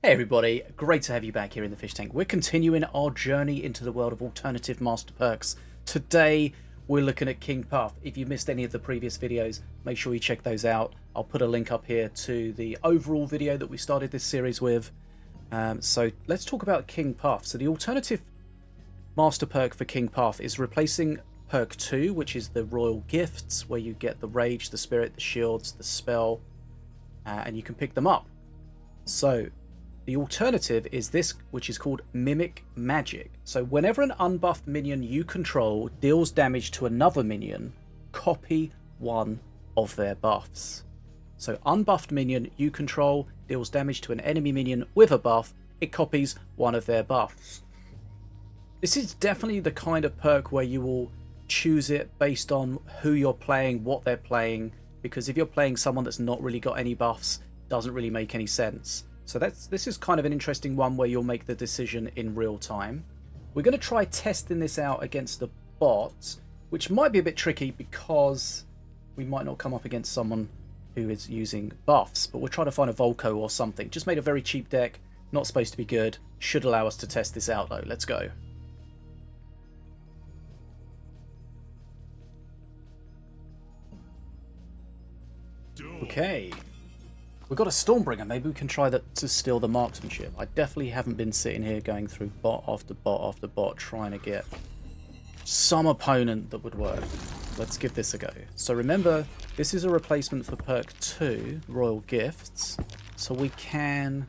Hey everybody, great to have you back here in the fish tank. We're continuing our journey into the world of alternative master perks. Today we're looking at King Puff. If you missed any of the previous videos, make sure you check those out. I'll put a link up here to the overall video that we started this series with. So let's talk about King Puff. So the alternative master perk for King Puff is replacing perk 2, which is the royal gifts, where you get the rage, the spirit, the shields, the spell, and you can pick them up. So the alternative is this, which is called Mimic Magic. So whenever an unbuffed minion you control deals damage to another minion, copy one of their buffs. So unbuffed minion you control deals damage to an enemy minion with a buff, it copies one of their buffs. This is definitely the kind of perk where you will choose it based on who you're playing, what they're playing, because if you're playing someone that's not really got any buffs, it doesn't really make any sense. So this is kind of an interesting one where you'll make the decision in real time. We're going to try testing this out against the bot, which might be a bit tricky because we might not come up against someone who is using buffs, but we'll try to find a Volco or something. Just made a very cheap deck, not supposed to be good. Should allow us to test this out though. Let's go. Okay. We've got a Stormbringer. Maybe we can try that to steal the marksmanship. I definitely haven't been sitting here going through bot after bot after bot trying to get some opponent that would work. Let's give this a go. So remember, this is a replacement for perk 2, Royal Gifts. So we can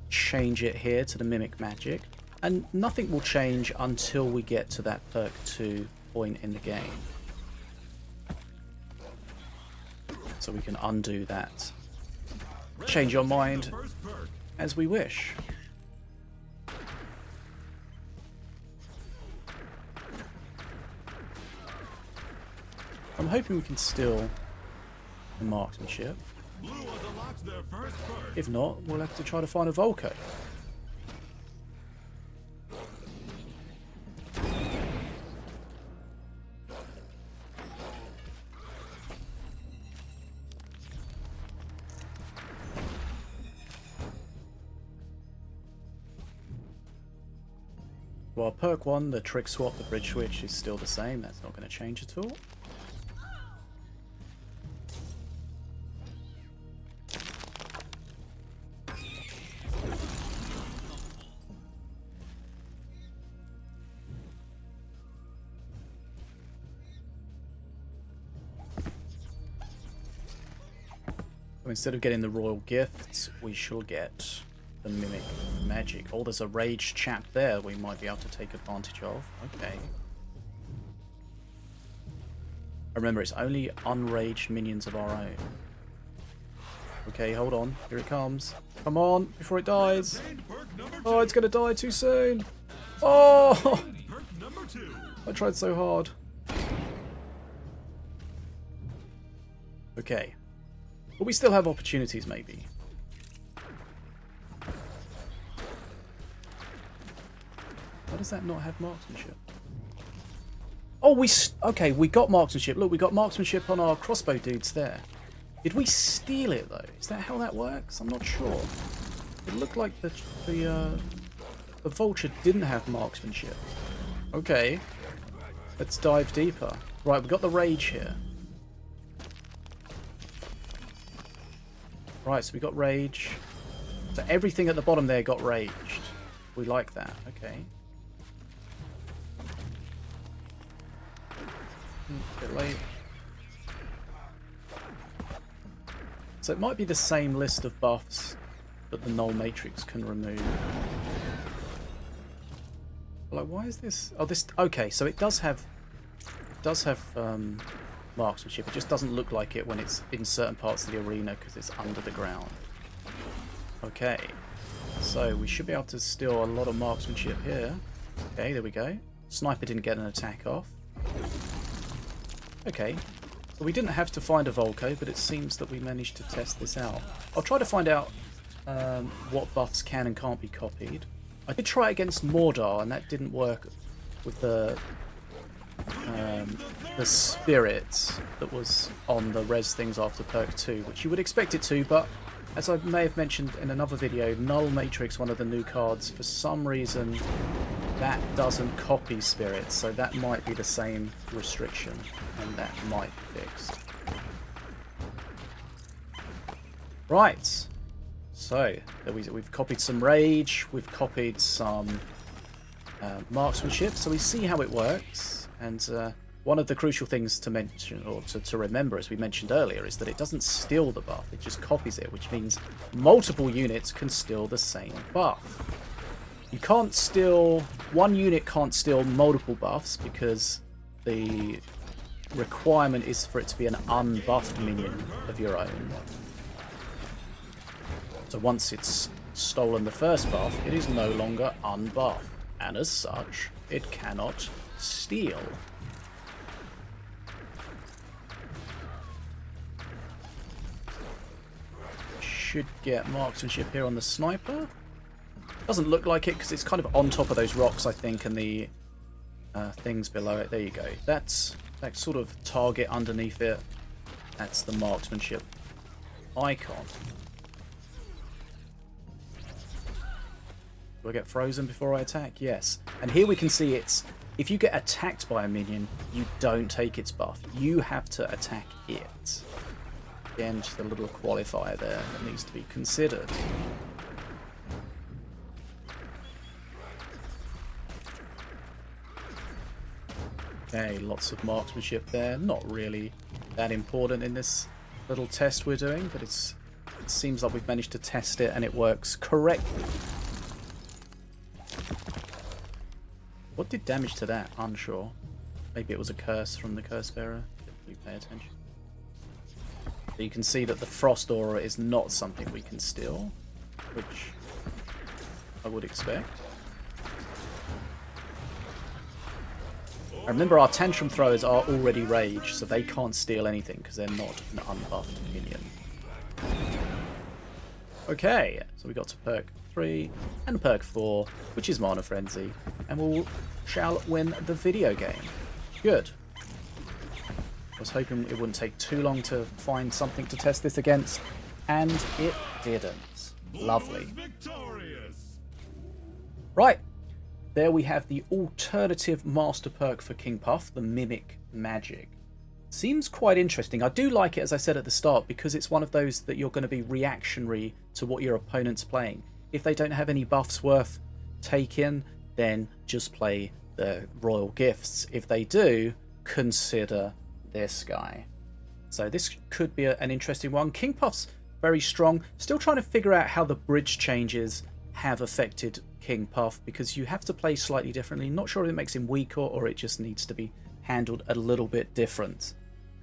change it here to the Mimic Magic. And nothing will change until we get to that perk 2 point in the game. So we can undo that. Change your mind as we wish. I'm hoping we can steal the marksmanship. If not, we'll have to try to find a Volco. Well, perk 1, the trick swap, the bridge switch is still the same. That's not going to change at all. So instead of getting the royal gifts, we shall get the Mimic Magic. Oh, there's a rage chap there we might be able to take advantage of. Okay. Remember, it's only unraged minions of our own. Okay, hold on. Here it comes. Come on, before it dies. Oh, it's gonna die too soon. Oh! I tried so hard. Okay. But we still have opportunities, maybe. Why does that not have marksmanship? Oh, okay, we got marksmanship. Look, we got marksmanship on our crossbow dudes there. Did we steal it, though? Is that how that works? I'm not sure. It looked like the vulture didn't have marksmanship. Okay. Let's dive deeper. Right, we've got the rage here. Right, so we got rage. So everything at the bottom there got raged. We like that. Okay. A bit late. So it might be the same list of buffs that the null matrix can remove. Like, why is this? Oh, this. Okay, so it does have marksmanship. It just doesn't look like it when it's in certain parts of the arena because it's under the ground. Okay, so we should be able to steal a lot of marksmanship here. Okay, there we go. Sniper didn't get an attack off. Okay, so we didn't have to find a Volco, but it seems that we managed to test this out. I'll try to find out what buffs can and can't be copied. I did try against Mordar, and that didn't work with the spirit that was on the res things after perk 2, which you would expect it to, but as I may have mentioned in another video, Null Matrix, one of the new cards, for some reason that doesn't copy spirits, so that might be the same restriction, and that might be fixed. Right, so we've copied some rage, we've copied some marksmanship, so we see how it works. And one of the crucial things to mention, or to remember, as we mentioned earlier, is that it doesn't steal the buff, it just copies it, which means multiple units can steal the same buff. You can't steal, one unit can't steal multiple buffs because the requirement is for it to be an unbuffed minion of your own. So once it's stolen the first buff, it is no longer unbuffed, and as such, it cannot steal. Should get marksmanship here on the sniper. Doesn't look like it because it's kind of on top of those rocks, I think, and the things below it. There you go. That's that sort of target underneath it. That's the marksmanship icon. Do I get frozen before I attack? Yes. And here we can see it's, if you get attacked by a minion, you don't take its buff. You have to attack it. Again, just a little qualifier there that needs to be considered. Okay, lots of marksmanship there. Not really that important in this little test we're doing, but it seems like we've managed to test it and it works correctly. What did damage to that? Unsure. Maybe it was a curse from the curse bearer. Didn't really pay attention. So you can see that the frost aura is not something we can steal, which I would expect. Remember, our tantrum throwers are already rage, so they can't steal anything because they're not an unbuffed minion. Okay, so we got to perk 3 and perk 4, which is Mana Frenzy, and we shall win the video game. Good. I was hoping it wouldn't take too long to find something to test this against, and it didn't. Lovely. Right. There we have the alternative master perk for King Puff, the Mimic Magic. Seems quite interesting. I do like it, as I said at the start, because it's one of those that you're going to be reactionary to what your opponent's playing. If they don't have any buffs worth taking, then just play the Royal Gifts. If they do, consider this guy. So this could be an interesting one. King Puff's very strong. Still trying to figure out how the bridge changes have affected King Puff, because you have to play slightly differently. Not sure if it makes him weaker or it just needs to be handled a little bit different.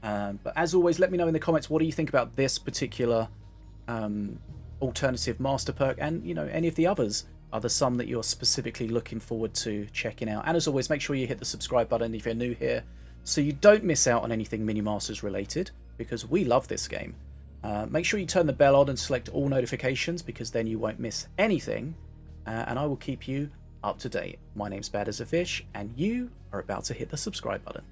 But as always, let me know in the comments, what do you think about this particular alternative master perk, and you know, any of the others. Are there some that you're specifically looking forward to checking out? And as always, make sure you hit the subscribe button if you're new here, so you don't miss out on anything Minion Masters related, because we love this game. Make sure you turn the bell on and select all notifications, because then you won't miss anything, and I will keep you up to date. My name's Bad as a Fish, and you are about to hit the subscribe button.